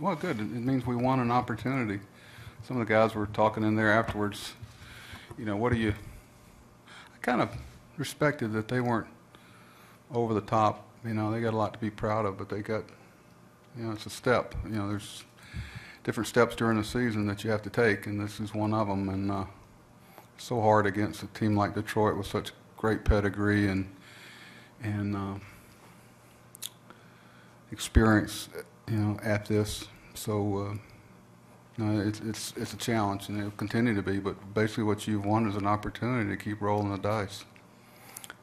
Well, good. It means we won an opportunity. Some of the guys were talking in there afterwards. You know, what do you? I kind of respected that they weren't over the top. You know, they got a lot to be proud of, but they got, you know, it's a step. You know, there's different steps during the season that you have to take, and this is one of them. And so hard against a team like Detroit with such great pedigree and experience, you know, at this. So it's a challenge, and it'll continue to be. But basically, what you've won is an opportunity to keep rolling the dice.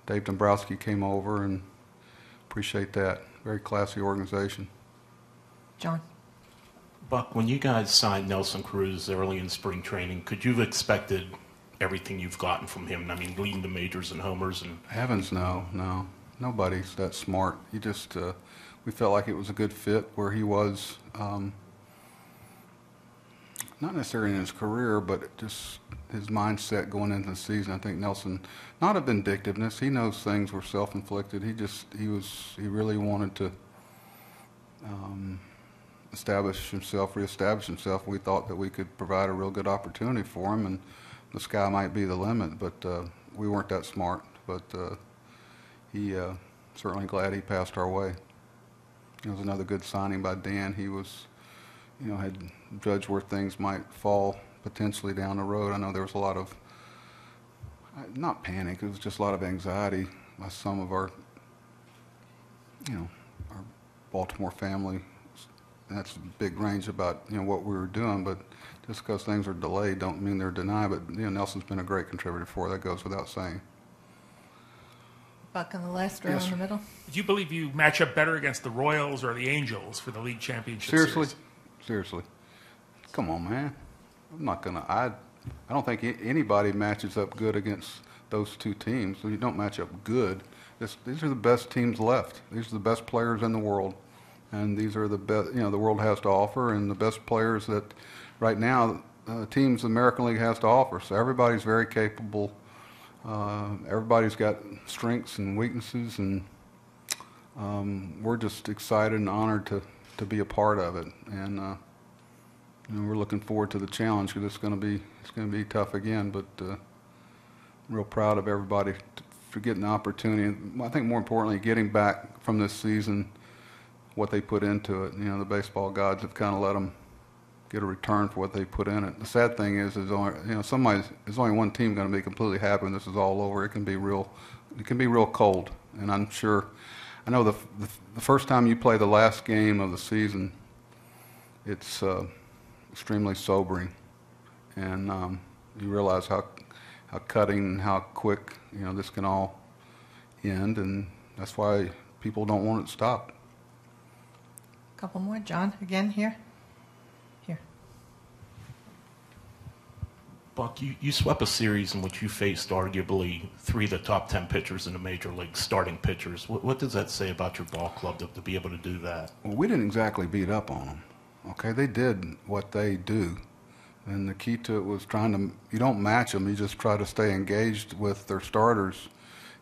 Dave Dombrowski came over, and appreciate that. Very classy organization. John. Buck, when you guys signed Nelson Cruz early in spring training, could you have expected everything you've gotten from him? I mean, leading the majors and homers and. Heavens, no. Nobody's that smart. He just, we felt like it was a good fit where he was, not necessarily in his career, but just his mindset going into the season. I think Nelson, not of vindictiveness, he knows things were self-inflicted. He really wanted to reestablish himself. We thought that we could provide a real good opportunity for him, and the sky might be the limit, but we weren't that smart. But he certainly glad he passed our way. It was another good signing by Dan. He was, you know, had judged where things might fall potentially down the road. I know there was a lot of, not panic, it was just a lot of anxiety by some of our, you know, our Baltimore family. That's a big range about, you know, what we were doing, but just because things are delayed don't mean they're denied. But, you know, Nelson's been a great contributor for that goes without saying. Buck in the last row in the middle. Do you believe you match up better against the Royals or the Angels for the league championship series? Seriously. Come on, man. I'm not going to, I don't think anybody matches up good against those two teams. So you don't match up good. These are the best teams left. These are the best players in the world. And these are the best, you know, the world has to offer, and the best players that right now teams the American League has to offer. So everybody's very capable. Everybody's got strengths and weaknesses, and we're just excited and honored to be a part of it. And you know, we're looking forward to the challenge because it's going to be tough again. But I'm real proud of everybody for getting the opportunity. And I think more importantly, getting back from this season what they put into it. You know, the baseball gods have kind of let them get a return for what they put in it. The sad thing is only, you know, there's only one team going to be completely happy when this is all over. It can be real cold. And I'm sure, I know the first time you play the last game of the season, it's extremely sobering, and you realize how cutting and how quick, you know, this can all end, and that's why people don't want it to stop. Couple more. John, again, here. Buck, you swept a series in which you faced arguably 3 of the top 10 pitchers in the major leagues, starting pitchers. What does that say about your ball club to be able to do that? Well, we didn't exactly beat up on them. Okay, they did what they do. And the key to it was you don't match them, you just try to stay engaged with their starters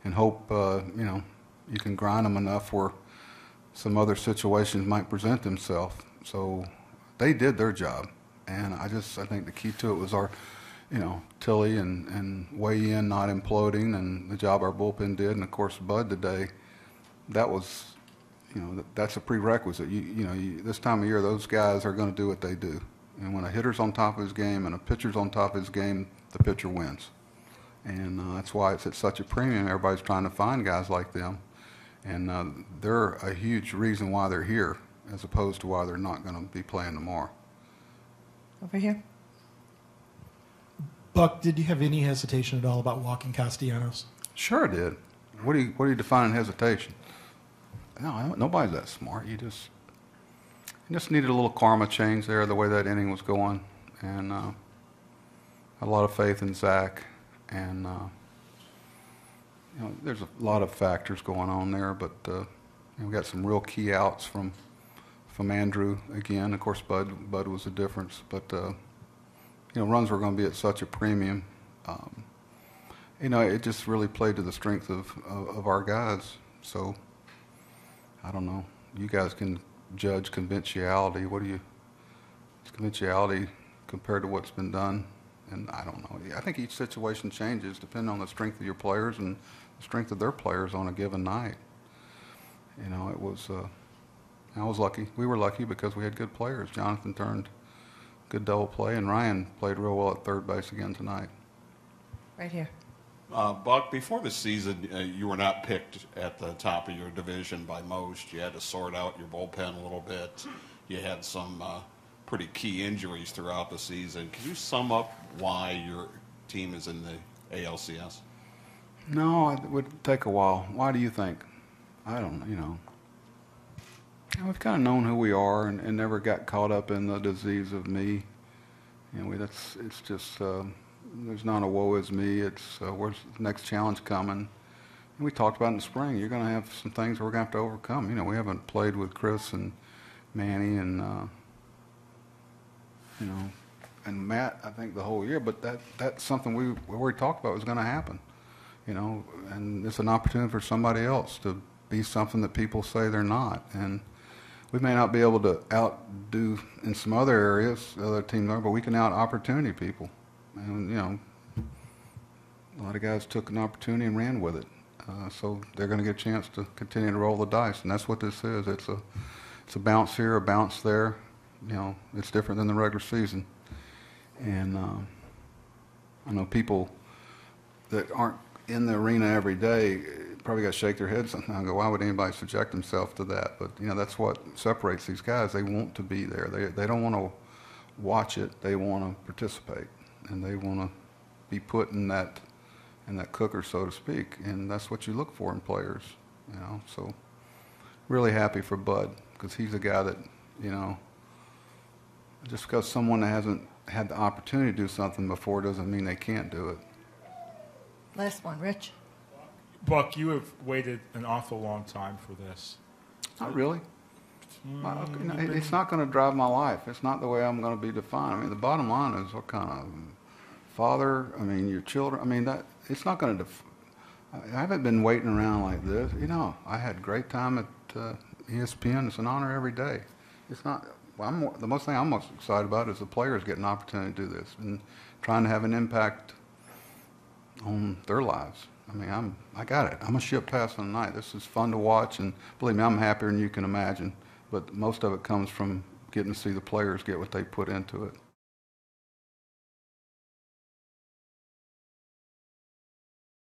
and hope, you know, you can grind them enough where some other situations might present themselves. So they did their job. And I think the key to it was our, you know, Tilly and weigh in, not imploding, and the job our bullpen did. And of course, Bud today, that was, you know, that's a prerequisite. You know, this time of year, those guys are going to do what they do. And when a hitter's on top of his game and a pitcher's on top of his game, the pitcher wins. And that's why it's at such a premium. Everybody's trying to find guys like them. And they're a huge reason why they're here, as opposed to why they're not going to be playing tomorrow. Over here. Buck, did you have any hesitation at all about walking Castanos? Sure I did. What do you define hesitation? No, nobody's that smart. You just needed a little karma change there, the way that inning was going, and a lot of faith in Zach, and you know, there's a lot of factors going on there, but you know, we got some real key outs from Andrew again. Of course, Bud was the difference, but you know, runs were going to be at such a premium. You know, it just really played to the strength of our guys. So I don't know. You guys can judge conventionality. What do conventionality compared to what's been done. And I don't know. I think each situation changes depending on the strength of your players and the strength of their players on a given night. You know, it was, I was lucky. We were lucky because we had good players. Jonathan turned good double play, and Ryan played real well at third base again tonight. Right here. Buck, before the season, you were not picked at the top of your division by most. You had to sort out your bullpen a little bit. You had some pretty key injuries throughout the season. Can you sum up why your team is in the ALCS? No, it would take a while. Why do you think? I don't know, you know. We've kind of known who we are and never got caught up in the disease of me. You know, it's just, there's not a woe is me. It's where's the next challenge coming? And we talked about in the spring, you're going to have some things we're going to have to overcome. You know, we haven't played with Chris and Manny and, you know, and Matt, I think, the whole year. But that's something we already talked about was going to happen. You know, and it's an opportunity for somebody else to be something that people say they're not. And we may not be able to outdo in some other areas, other teams are, but we can out-opportunity people. And, you know, a lot of guys took an opportunity and ran with it. So they're going to get a chance to continue to roll the dice, and that's what this is. It's a bounce here, a bounce there. You know, it's different than the regular season. And I know people that aren't in the arena every day probably got to shake their heads sometimes and go, why would anybody subject themselves to that? But, you know, that's what separates these guys. They want to be there. They don't want to watch it. They want to participate, and they want to be put in that cooker, so to speak. And that's what you look for in players, you know. So really happy for Bud because he's a guy that, you know, just because someone hasn't had the opportunity to do something before doesn't mean they can't do it. Last one, Rich. Buck, you have waited an awful long time for this. Not really. It's not going to drive my life. It's not the way I'm going to be defined. I mean, the bottom line is what kind of father, I mean, your children, I mean, that it's not going to I haven't been waiting around like this. You know, I had a great time at ESPN. It's an honor every day. It's not, the most thing I'm most excited about is the players getting an opportunity to do this and trying to have an impact on their lives. I mean, I got it. I'm a ship passing the night. This is fun to watch, and believe me, I'm happier than you can imagine. But most of it comes from getting to see the players get what they put into it.